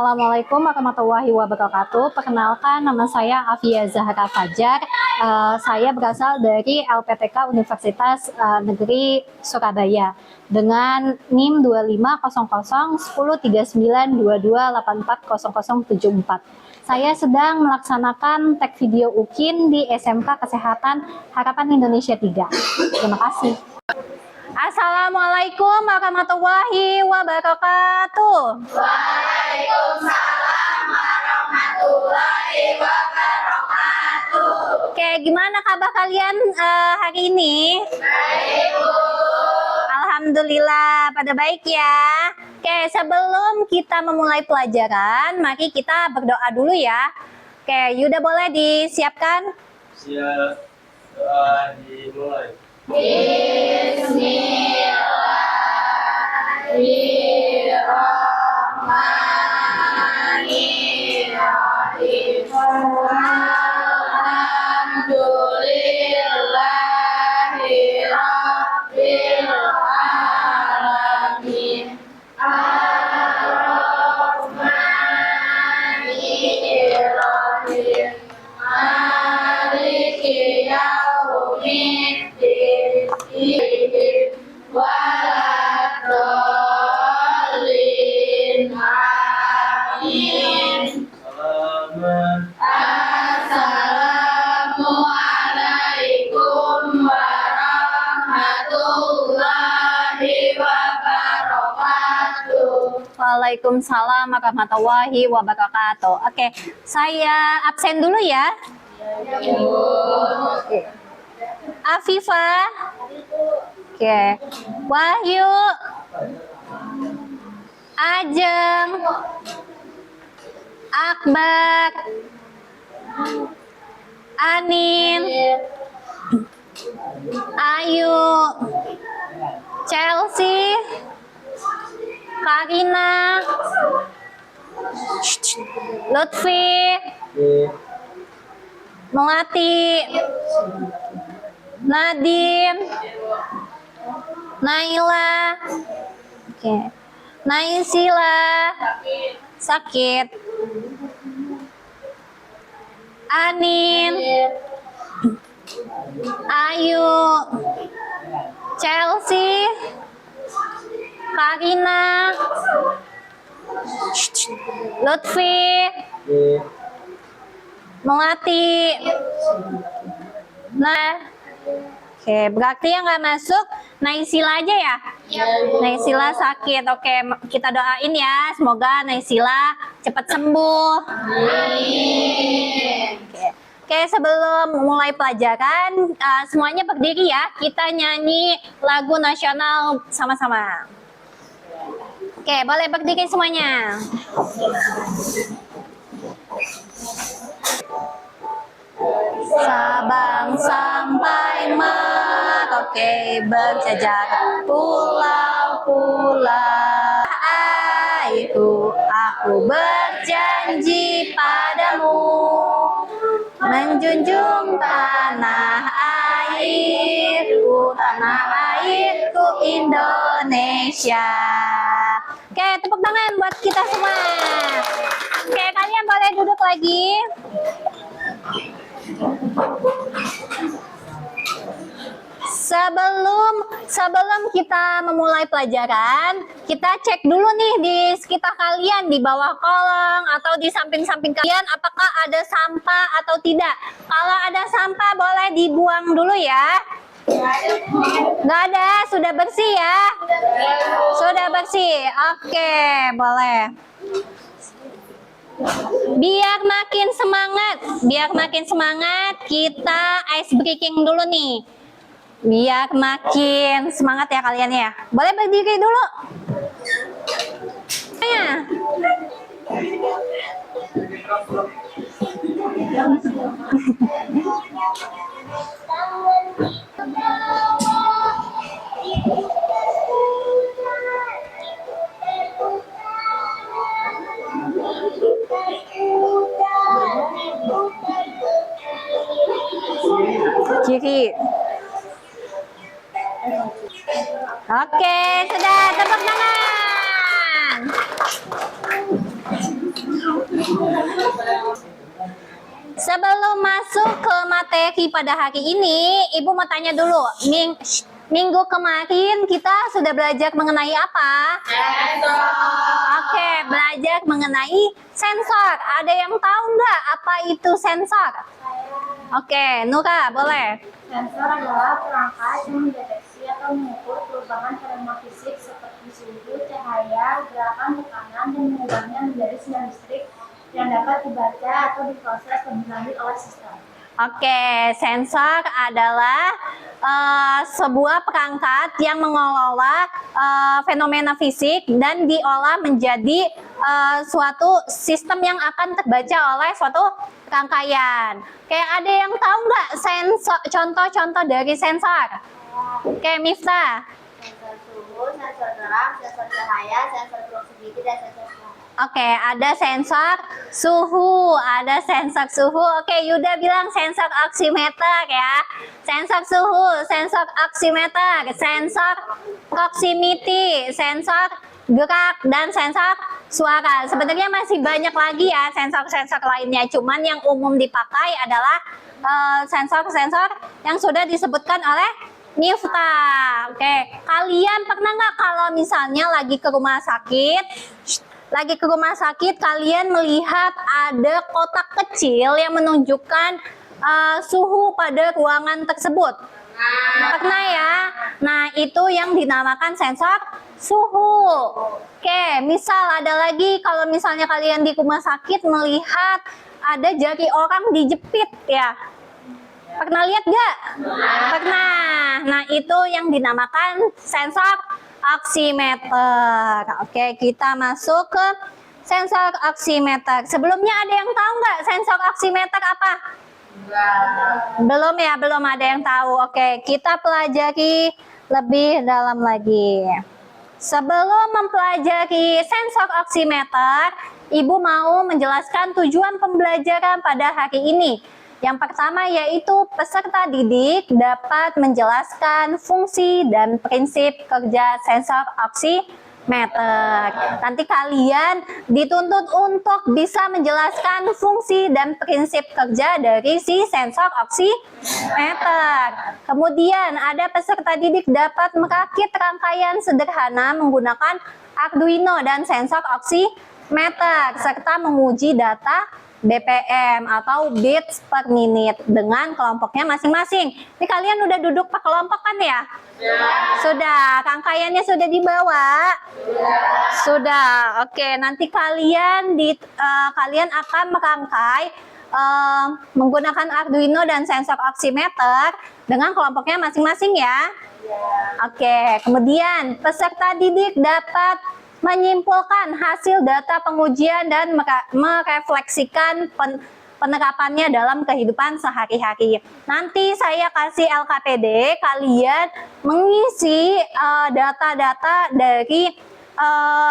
Assalamualaikum warahmatullahi wabarakatuh. Perkenalkan, nama saya Afia Zahra Fajar. Saya berasal dari LPTK Universitas Negeri Surabaya dengan NIM 2500103922840074. Saya sedang melaksanakan tek video UKIN di SMK Kesehatan Harapan Indonesia 3. Terima kasih. Assalamualaikum warahmatullahi wabarakatuh. Waalaikumsalam warahmatullahi wabarakatuh. Oke, gimana kabar kalian hari ini? Baik, Bu. Alhamdulillah, pada baik ya. Oke, sebelum kita memulai pelajaran, mari kita berdoa dulu ya. Oke, Yuda boleh disiapkan? Siap, doa dimulai. Bismillahirrahmanirrahim. Alhamdulillahi rabbil alamin. Ar-Rahmanir-Rahim. Maliki yaumiddin. Waladhdallin. Amin. Selamat Assalamualaikum warahmatullahi wabarakatuh. Waalaikumsalam warahmatullahi wabarakatuh. Oke, saya absen dulu ya. Oke. Afifa. Oke. Wahyu. Ajeng. Akbar. Anin. Ayu. Chelsea. Karina. Lutfi. Melati. Nadine. Naila. Oke. Naisila. Sakit. Anin. Ayu. Chelsea. Karina. Lutfi. Melati. Nah, oke, berarti yang nggak masuk Naisila aja ya? Naisila sakit. Oke, kita doain ya, semoga Naisila cepat sembuh. Oke, sebelum mulai pelajaran, semuanya berdiri ya. Kita nyanyi lagu nasional sama-sama. Oke, boleh berdiri semuanya. Sabang sampai Merauke berjajar pulau-pulau. Itu aku berjanji padamu menjunjung tanah airku Indonesia. Oke, tepuk tangan buat kita semua. Oke, kalian boleh duduk lagi. Sebelum kita memulai pelajaran, kita cek dulu nih di sekitar kalian, di bawah kolong atau di samping-samping kalian, apakah ada sampah atau tidak. Kalau ada sampah boleh dibuang dulu ya. Nggak ada, sudah bersih ya? Sudah bersih. Oke, boleh. Biar makin semangat, kita ice breaking dulu nih. Biar makin semangat ya kalian ya. Boleh berdiri dulu. Ya. Kiri. Oke, sudah, tepuk tangan. Sebelum masuk ke materi pada hari ini, Ibu mau tanya dulu. Minggu kemarin kita sudah belajar mengenai apa? Sensor. Oke, belajar mengenai sensor. Ada yang tahu nggak apa itu sensor? Oke, Nura, boleh. Sensor adalah perangkat yang mendeteksi atau mengukur perubahan fenomena fisik seperti suhu, cahaya, gerakan, tekanan, dan mengubahnya menjadi sinyal listrik yang dapat dibaca atau diproses lebih lanjut oleh sistem. Oke, sensor adalah sebuah perangkat yang mengelola fenomena fisik dan diolah menjadi suatu sistem yang akan terbaca oleh suatu rangkaian. Oke, ada yang tahu nggak sensor, contoh-contoh dari sensor? Oke, Miftah. Sensor suhu, sensor gerak, sensor cahaya, sensor proximity, dan sensor suara. Oke, ada sensor suhu, ada sensor suhu. Oke, Yuda bilang sensor oximeter ya. Sensor suhu, sensor oximeter, sensor proximity, sensor gerak, dan sensor suara. Sebenarnya masih banyak lagi ya sensor-sensor lainnya. Cuman yang umum dipakai adalah sensor-sensor yang sudah disebutkan oleh Miftah. Oke, kalian pernah nggak kalau misalnya lagi ke rumah sakit, kalian melihat ada kotak kecil yang menunjukkan suhu pada ruangan tersebut? Pernah ya? Nah, itu yang dinamakan sensor suhu. Oke, misal ada lagi kalau misalnya kalian di rumah sakit melihat ada jari orang dijepit ya. Pernah lihat nggak? Pernah. Nah, itu yang dinamakan sensor oximeter. Oke, kita masuk ke sensor oximeter. Sebelumnya ada yang tahu nggak sensor oximeter apa? Belum ya, belum ada yang tahu. Oke, kita pelajari lebih dalam lagi. Sebelum mempelajari sensor oximeter, Ibu mau menjelaskan tujuan pembelajaran pada hari ini. Yang pertama yaitu peserta didik dapat menjelaskan fungsi dan prinsip kerja sensor oximeter. Nanti kalian dituntut untuk bisa menjelaskan fungsi dan prinsip kerja dari si sensor oximeter. Kemudian ada peserta didik dapat merakit rangkaian sederhana menggunakan Arduino dan sensor oximeter serta menguji data BPM atau beats per menit dengan kelompoknya masing-masing. Ini kalian udah duduk per kelompok kan ya? Sudah. Rangkaiannya sudah dibawa? Sudah. Oke, nanti kalian akan merangkai menggunakan Arduino dan sensor oximeter dengan kelompoknya masing-masing ya. Oke, kemudian peserta didik dapat menyimpulkan hasil data pengujian dan merefleksikan penerapannya dalam kehidupan sehari-hari. Nanti saya kasih LKPD, kalian mengisi data-data dari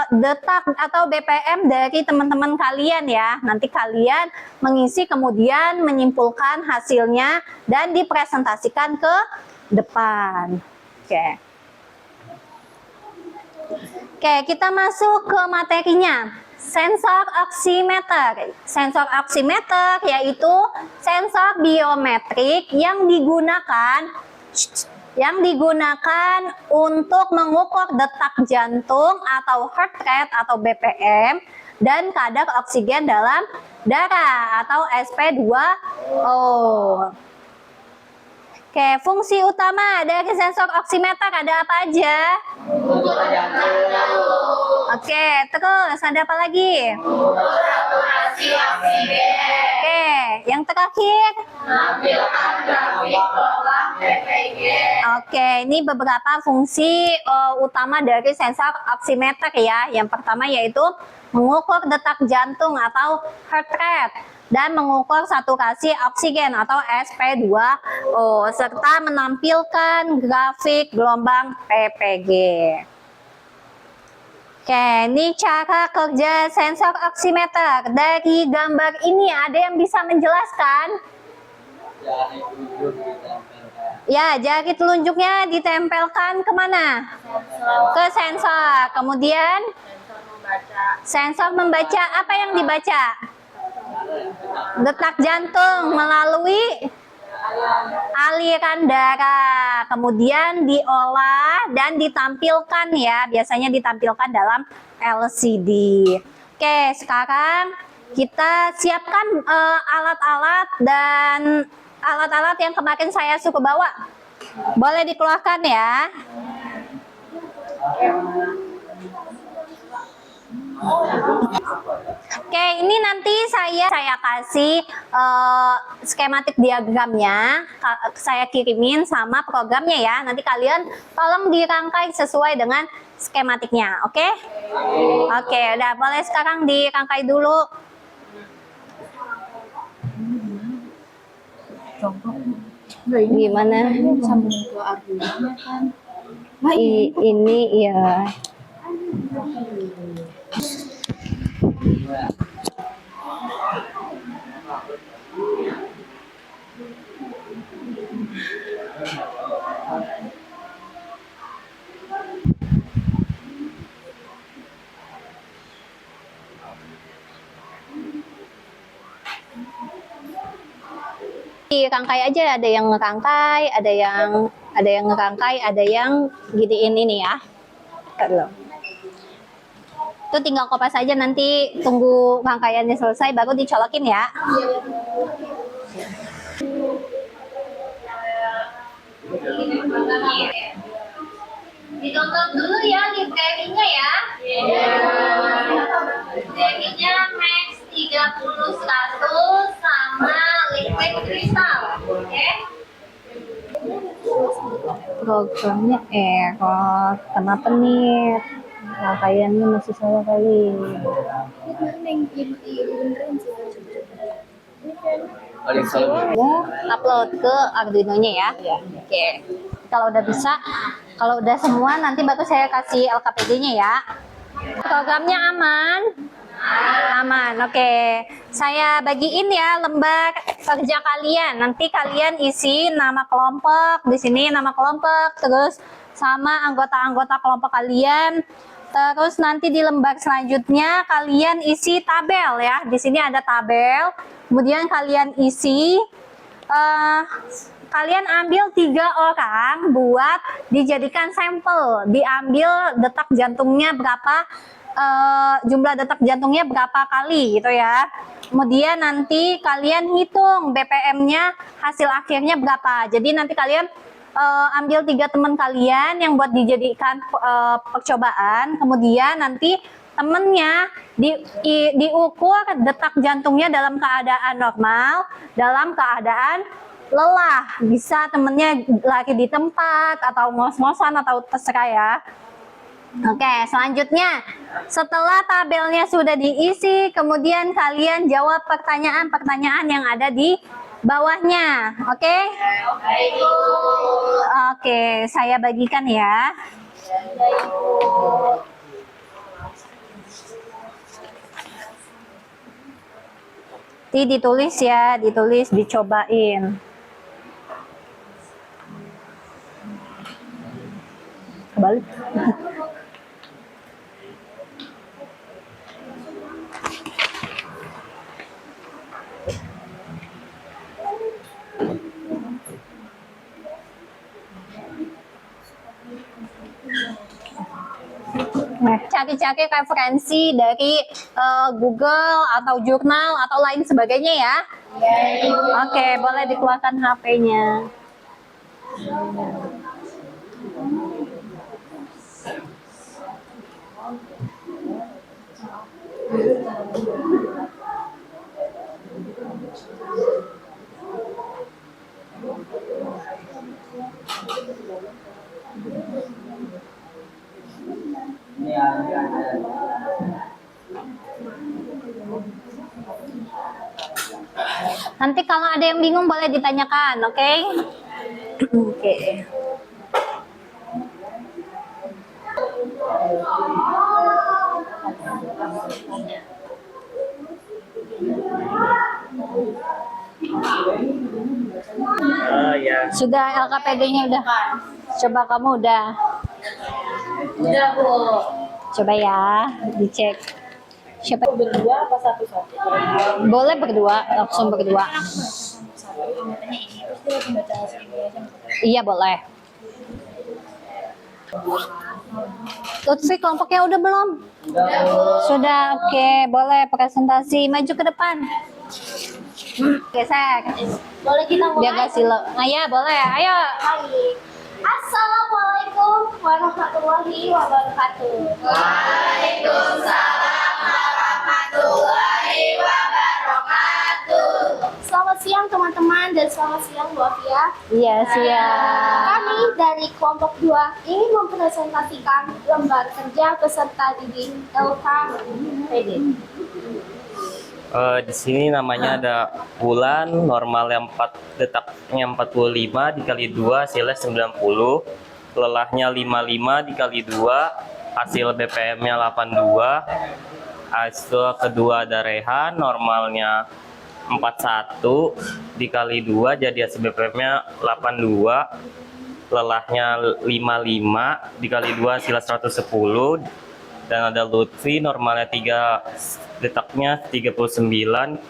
detak atau BPM dari teman-teman kalian ya. Nanti kalian mengisi kemudian menyimpulkan hasilnya dan dipresentasikan ke depan. Oke, kita masuk ke materinya. Sensor oximeter. Sensor oximeter yaitu sensor biometrik yang digunakan untuk mengukur detak jantung atau heart rate atau BPM dan kadar oksigen dalam darah atau SP2O. Oke, fungsi utama dari sensor oximeter ada apa aja? Oke, terus ada apa lagi? Saturasi oksigen. Oke, yang terakhir? Menampilkan grafik pola PPG. Oke, ini beberapa fungsi utama dari sensor oximeter ya. Yang pertama yaitu mengukur detak jantung atau heart rate dan mengukur saturasi oksigen atau SP2O serta menampilkan grafik gelombang PPG. Oke, ini cara kerja sensor oximeter. Dari gambar ini ada yang bisa menjelaskan? Jari ujung ditempelkan. Ya, jari telunjuknya ditempelkan kemana? Ke sensor. Kemudian Sensor membaca. sensor membaca apa yang dibaca? Detak jantung melalui aliran darah, kemudian diolah dan ditampilkan ya, biasanya ditampilkan dalam LCD. Oke, sekarang kita siapkan alat-alat dan alat-alat yang kemarin saya suruh bawa. Boleh dikeluarkan ya. Oke, ini nanti saya kasih skematik diagramnya, saya kirimin sama programnya ya. Nanti kalian tolong dirangkai sesuai dengan skematiknya, oke? Oke, udah boleh sekarang dirangkai dulu. Gimana? Ini ya. Dirangkai aja, ada yang ngerangkai, ada yang ngerangkai, ada yang giniin ini ya. Itu tinggal kopas aja, nanti tunggu rangkaiannya selesai baru dicolokin ya. Ditonton dulu ya library-nya ya. Library-nya Max 31 sama liquid crystal. Oke. Programnya error. Kenapa nih? Rangkaiannya masih salah kali. Ya, upload ke Arduino-nya ya. Oke. Kalau udah bisa, kalau udah semua nanti baru saya kasih LKPD-nya ya. Programnya aman? Aman. Oke. Saya bagiin ya lembar kerja kalian. Nanti kalian isi nama kelompok, di sini nama kelompok, terus sama anggota-anggota kelompok kalian. Terus nanti di lembar selanjutnya kalian isi tabel ya. Di sini ada tabel. Kemudian kalian isi, kalian ambil 3 orang buat dijadikan sampel. Diambil detak jantungnya berapa, jumlah detak jantungnya berapa kali gitu ya. Kemudian nanti kalian hitung BPM-nya, hasil akhirnya berapa. Jadi nanti kalian ambil 3 teman kalian yang buat dijadikan percobaan, kemudian nanti temennya diukur detak jantungnya dalam keadaan normal, dalam keadaan lelah, bisa temennya lagi di tempat atau ngos-ngosan atau terserah ya. Oke, selanjutnya setelah tabelnya sudah diisi, kemudian kalian jawab pertanyaan-pertanyaan yang ada di bawahnya. Oke? Oke, saya bagikan ya. Ditulis ya, ditulis, dicobain. Kebalik. Cari-cari referensi dari Google atau jurnal atau lain sebagainya ya. Oke, boleh dikeluarkan HP-nya. Nanti kalau ada yang bingung boleh ditanyakan, oke? Oke. Sudah LKPD-nya udah. Coba kamu udah. Udah, Bu. Coba ya, dicek. Siapa? Berdua apa satu-satu? Boleh berdua, langsung berdua. Iya boleh. Lutfi kelompoknya udah belum? Sudah, oke. Boleh presentasi, maju ke depan. Geser. Boleh kita mulai? Jaga silo. Nah, ya boleh. Ayo. Baik. Assalamualaikum warahmatullahi wabarakatuh. Waalaikumsalam warahmatullahi wabarakatuh. Selamat siang teman-teman dan selamat siang Bu Afia. Iya, siap. Kami dari kelompok 2 ingin mempresentasikan lembar kerja peserta didik LKPD. Di sini namanya ada bulan, normalnya 4, detaknya 45 dikali 2 hasilnya 90, lelahnya 55 dikali 2 hasil BPM-nya 82, hasil kedua ada Rehan, normalnya 41 dikali 2 jadi hasil BPM-nya 82, lelahnya 55 dikali 2 hasilnya 110, dan ada Lutfi normalnya 3, detaknya 39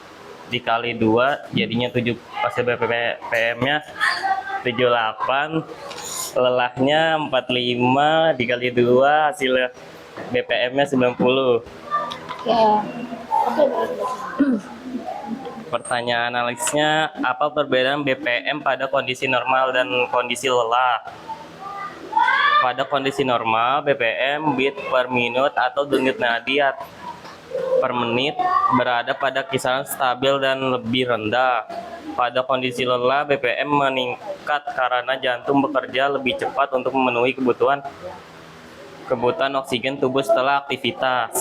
dikali 2 jadinya 7, hasil BPM-nya 78, lelahnya 45 dikali 2 hasil BPM-nya 90. Pertanyaan analisnya, apa perbedaan BPM pada kondisi normal dan kondisi lelah? Pada kondisi normal, BPM beat per minute atau denyut nadi per menit berada pada kisaran stabil dan lebih rendah. Pada kondisi lelah, BPM meningkat karena jantung bekerja lebih cepat untuk memenuhi kebutuhan oksigen tubuh setelah aktivitas.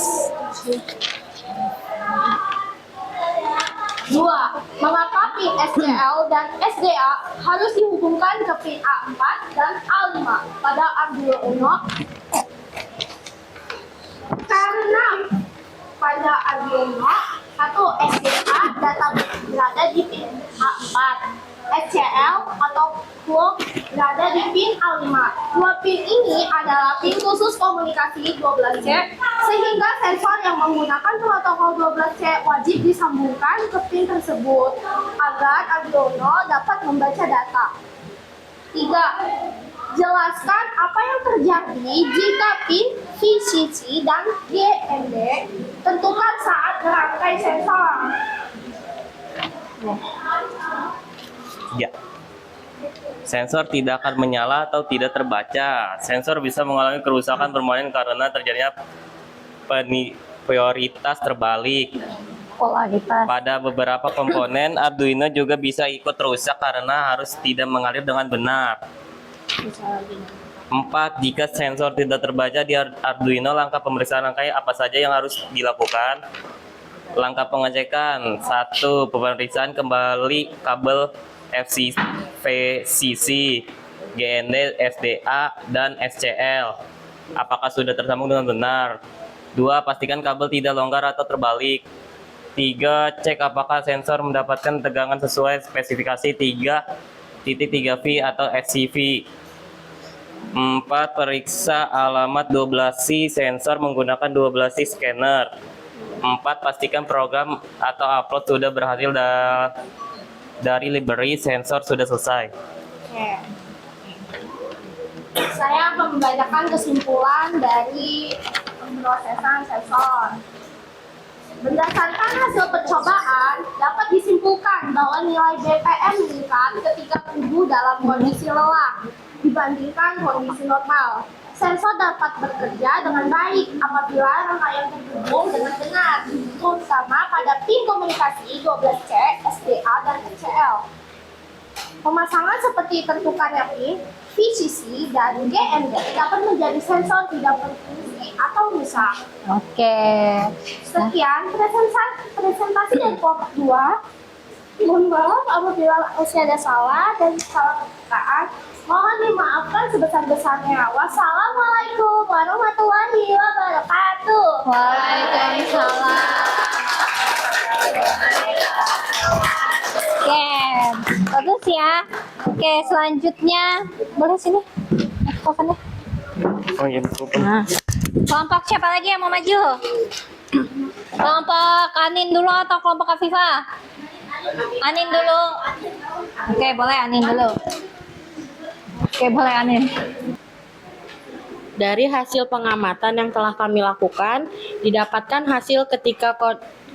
2. Mengapa pin SCL dan SDA harus dihubungkan ke pin A4 dan A5 pada Arduino Uno? Karena pada Arduino atau SDA data berada di pin A4, SCL atau clock berada di pin A5. Dua pin ini adalah pin khusus komunikasi 12C, sehingga sensor yang menggunakan protokol 12C wajib disambungkan ke pin tersebut agar Arduino dapat membaca data. 3. Jelaskan apa yang terjadi jika pin VCC dan GND tentukan saat merangkai sensor. Ya. Sensor tidak akan menyala atau tidak terbaca. Sensor bisa mengalami kerusakan permanen karena terjadinya prioritas terbalik. Polaritas. Pada beberapa komponen, Arduino juga bisa ikut rusak karena harus tidak mengalir dengan benar. 4. Jika sensor tidak terbaca di Arduino, langkah pemeriksaan rangkaian apa saja yang harus dilakukan? Langkah pengecekan. 1. Pemeriksaan kembali kabel VCC, GND, SDA, dan SCL. Apakah sudah tersambung dengan benar? 2. Pastikan kabel tidak longgar atau terbalik. 3. Cek apakah sensor mendapatkan tegangan sesuai spesifikasi 3.3V atau SCV. 4. Periksa alamat 12C sensor menggunakan 12C scanner. 4. Pastikan program atau upload sudah berhasil dari library sensor sudah selesai. Saya akan membacakan kesimpulan dari pemrosesan sensor. Berdasarkan hasil percobaan, dapat disimpulkan bahwa nilai BPM meningkat ketika tubuh dalam kondisi lelah dibandingkan kondisi normal. Sensor dapat bekerja dengan baik apabila rangkaian terhubung dengan benar, terutama pada pin komunikasi 12C, SDA, dan SCL. Pemasangan seperti tertukarnya pin, VCC, dan GND dapat menjadi sensor tidak berfungsi atau rusak. Oke. Sekian presentasi dari kelompok 2. Mohon maaf apabila masih ada salah dan salah kepekaan. Mohon dimaafkan sebesar-besarnya. Wassalamualaikum warahmatullahi wabarakatuh. Waalaikumsalam. Oke, bagus ya. Oke, selanjutnya boleh sini mikrofonnya. Oh iya, betul. Nah, kelompok siapa lagi yang mau maju? Kelompok Anin dulu atau kelompok Afifah? Anin dulu. Oke, boleh Anin dulu. Oke, boleh Anin. Dari hasil pengamatan yang telah kami lakukan, didapatkan hasil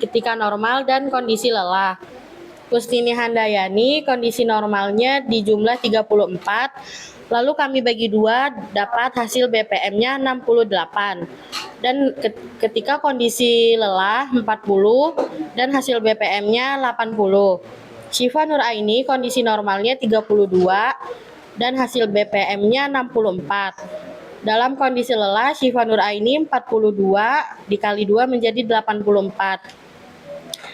ketika normal dan kondisi lelah. Kustini Handayani, kondisi normalnya di jumlah 34, lalu kami bagi 2, dapat hasil BPM-nya 68. Dan ketika kondisi lelah 40 dan hasil BPM-nya 80. Syifa Nuraini, kondisi normalnya 32 dan hasil BPM-nya 64. Dalam kondisi lelah, Syifa Nuraini 42 dikali 2 menjadi 84.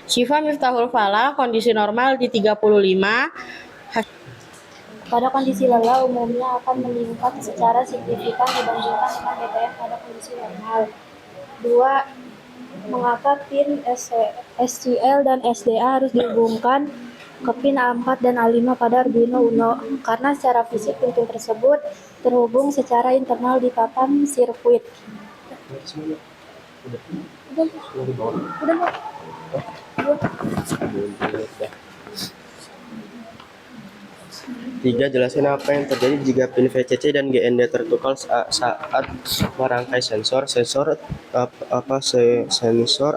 Syifa Miftahul Falah, kondisi normal di 35. Pada kondisi lelah umumnya akan meningkat secara signifikan dibandingkan dengan BPM pada kondisi normal. 2. Mengapa pin SCL dan SDA harus dihubungkan ke pin A4 dan A5 pada Arduino Uno? Karena secara fisik pin tersebut terhubung secara internal di papan sirkuit. Tiga, jelaskan apa yang terjadi jika pin VCC dan GND tertukar saat merangkai sensor. Sensor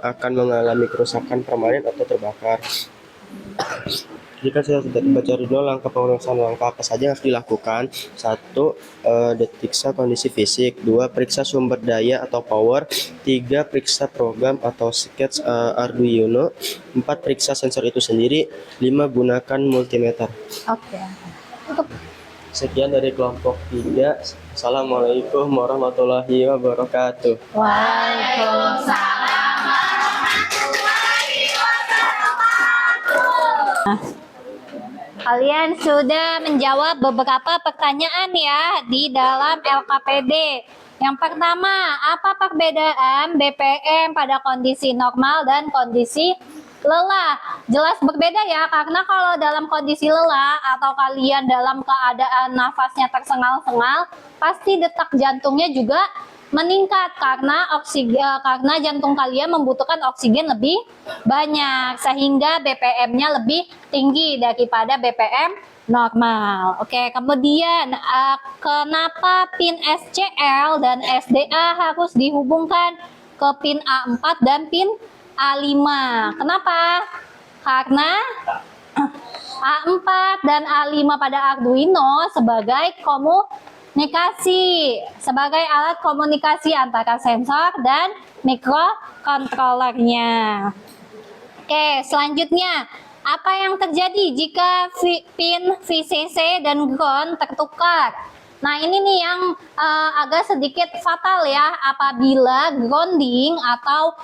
akan mengalami kerusakan permanen atau terbakar. Jika saya tidak dibaca Arduino, langkah pemeriksaan langkah apa saja yang harus dilakukan? 1. Detiksa kondisi fisik. 2. Periksa sumber daya atau power. 3. Periksa program atau sketch Arduino. 4. Periksa sensor itu sendiri. 5. Gunakan multimeter. Oke. Untuk Sekian dari kelompok 3. Assalamualaikum warahmatullahi wabarakatuh. Waalaikumsalam warahmatullahi wabarakatuh. Kalian sudah menjawab beberapa pertanyaan ya di dalam LKPD. Yang pertama, apa perbedaan BPM pada kondisi normal dan kondisi lelah? Jelas berbeda ya, karena kalau dalam kondisi lelah atau kalian dalam keadaan nafasnya tersengal-sengal, pasti detak jantungnya juga meningkat karena jantung kalian membutuhkan oksigen lebih banyak sehingga BPM-nya lebih tinggi daripada BPM normal. Oke, kemudian kenapa pin SCL dan SDA harus dihubungkan ke pin A4 dan pin A5? Kenapa? Karena A4 dan A5 pada Arduino sebagai alat komunikasi antara sensor dan mikrokontrolernya. Oke, selanjutnya, apa yang terjadi jika pin VCC dan ground tertukar? Nah, ini nih yang agak sedikit fatal ya, apabila grounding ataupun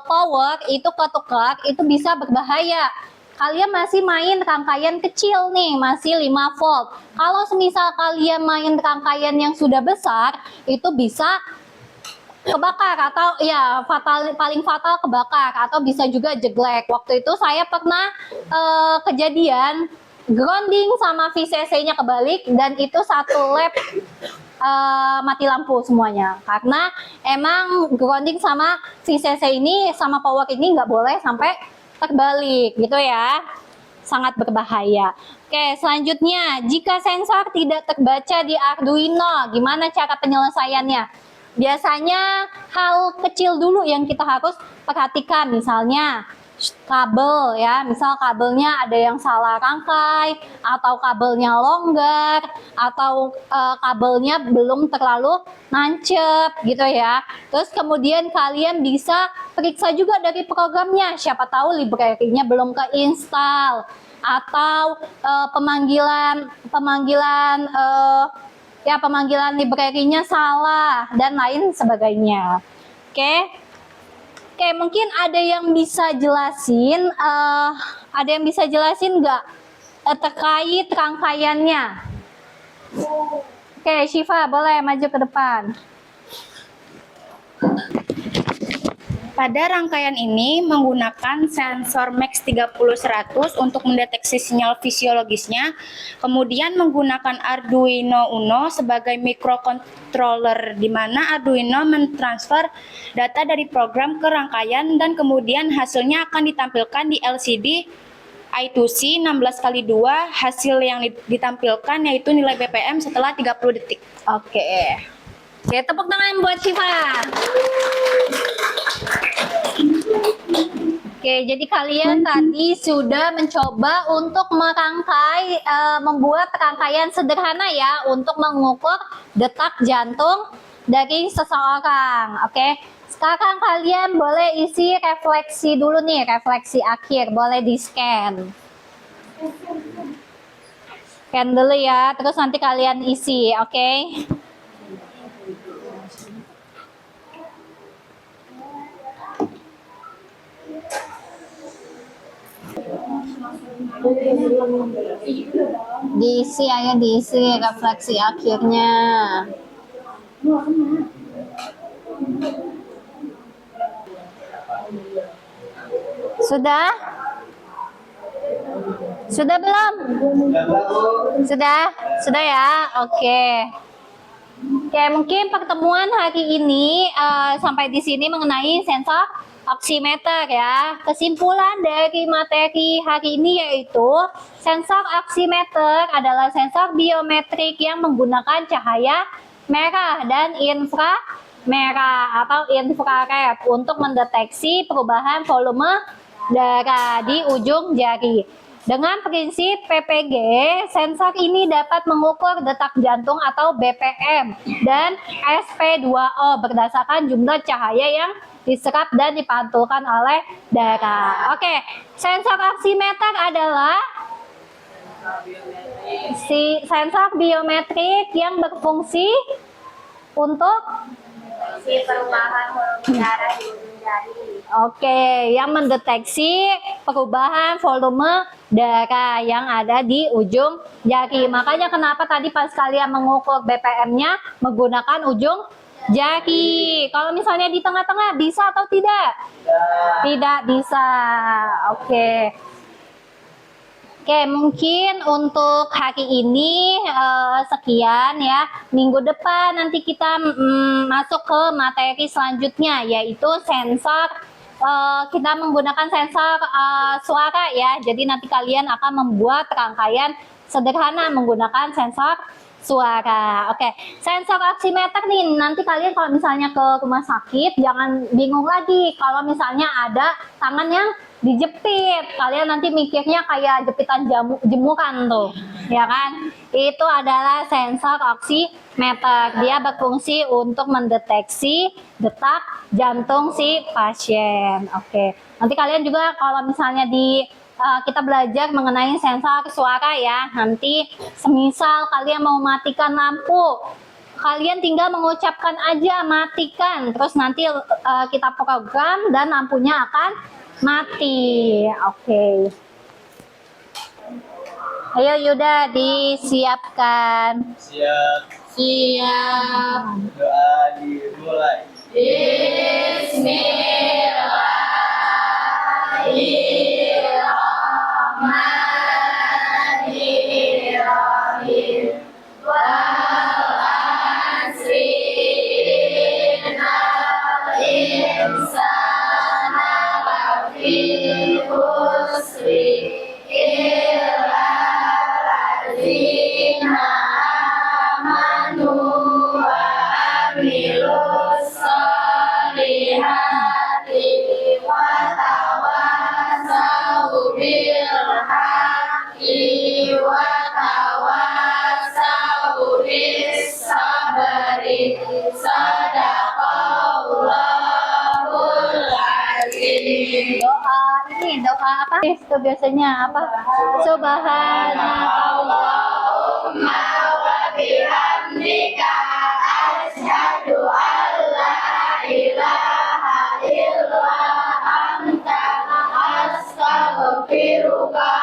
power itu ketukar, itu bisa berbahaya. Kalian masih main rangkaian kecil nih, masih 5 volt. Kalau semisal kalian main rangkaian yang sudah besar, itu bisa kebakar atau ya paling fatal kebakar atau bisa juga jeglek. Waktu itu saya pernah kejadian grounding sama VCC-nya kebalik dan itu satu lab mati lampu semuanya. Karena emang grounding sama VCC ini sama power ini nggak boleh sampai terbalik gitu ya, sangat berbahaya. Oke, selanjutnya, jika sensor tidak terbaca di Arduino, gimana cara penyelesaiannya? Biasanya hal kecil dulu yang kita harus perhatikan, misalnya kabel ya, misal kabelnya ada yang salah rangkai atau kabelnya longgar atau kabelnya belum terlalu nancep gitu ya. Terus kemudian kalian bisa periksa juga dari programnya, siapa tahu library-nya belum keinstall atau pemanggilan library-nya salah dan lain sebagainya. Oke, mungkin ada yang bisa jelasin, nggak terkait rangkaiannya? Oke, Syifa boleh maju ke depan. Pada rangkaian ini menggunakan sensor Max 30-100 untuk mendeteksi sinyal fisiologisnya, kemudian menggunakan Arduino Uno sebagai microcontroller di mana Arduino mentransfer data dari program ke rangkaian dan kemudian hasilnya akan ditampilkan di LCD I2C 16x2. Hasil yang ditampilkan yaitu nilai BPM setelah 30 detik. Oke. Oke, tepuk tangan buat Syifa. Oke, jadi kalian tadi sudah mencoba untuk membuat rangkaian sederhana ya untuk mengukur detak jantung dari seseorang. Oke, sekarang kalian boleh isi refleksi dulu nih, refleksi akhir, boleh di scan. Scan dulu ya, terus nanti kalian isi, oke? Diisi ayo, diisi refleksi akhirnya. Sudah? Sudah belum? Sudah? Sudah ya? Oke. Oke, mungkin pertemuan hari ini sampai di sini mengenai sensor oximeter ya. Kesimpulan dari materi hari ini yaitu sensor oximeter adalah sensor biometrik yang menggunakan cahaya merah dan inframerah atau infrared untuk mendeteksi perubahan volume darah di ujung jari. Dengan prinsip PPG, sensor ini dapat mengukur detak jantung atau BPM dan SP2O berdasarkan jumlah cahaya yang diserap dan dipantulkan oleh darah. Oke, sensor oximeter adalah sensor biometrik yang berfungsi untuk Perubahan volume darah di ujung jari. Oke, yang mendeteksi perubahan volume darah yang ada di ujung jari. Makanya kenapa tadi pas kalian mengukur BPM-nya menggunakan ujung jari. Kalau misalnya di tengah-tengah bisa atau tidak? Tidak bisa. Oke. Oke, mungkin untuk hari ini sekian ya. Minggu depan nanti kita masuk ke materi selanjutnya, yaitu sensor. Kita menggunakan sensor suara ya. Jadi nanti kalian akan membuat rangkaian sederhana menggunakan sensor suara. Oke, sensor oximeter nih, nanti kalian kalau misalnya ke rumah sakit jangan bingung lagi kalau misalnya ada tangan yang dijepit, kalian nanti mikirnya kayak jepitan jemuran tuh, ya kan? Itu adalah sensor oximeter. Dia berfungsi untuk mendeteksi detak jantung si pasien. Oke, nanti kalian juga kalau misalnya kita belajar mengenai sensor suara ya. Nanti semisal kalian mau matikan lampu, kalian tinggal mengucapkan aja matikan, terus nanti kita program dan lampunya akan mati. Oke. Ayo Yuda, disiapkan. Siap. Siap. Doa dimulai. Doa apa? Itu biasanya apa? Subhanallahumma wa bihamdika asyhadu an la ilaha illa anta astaghfiruka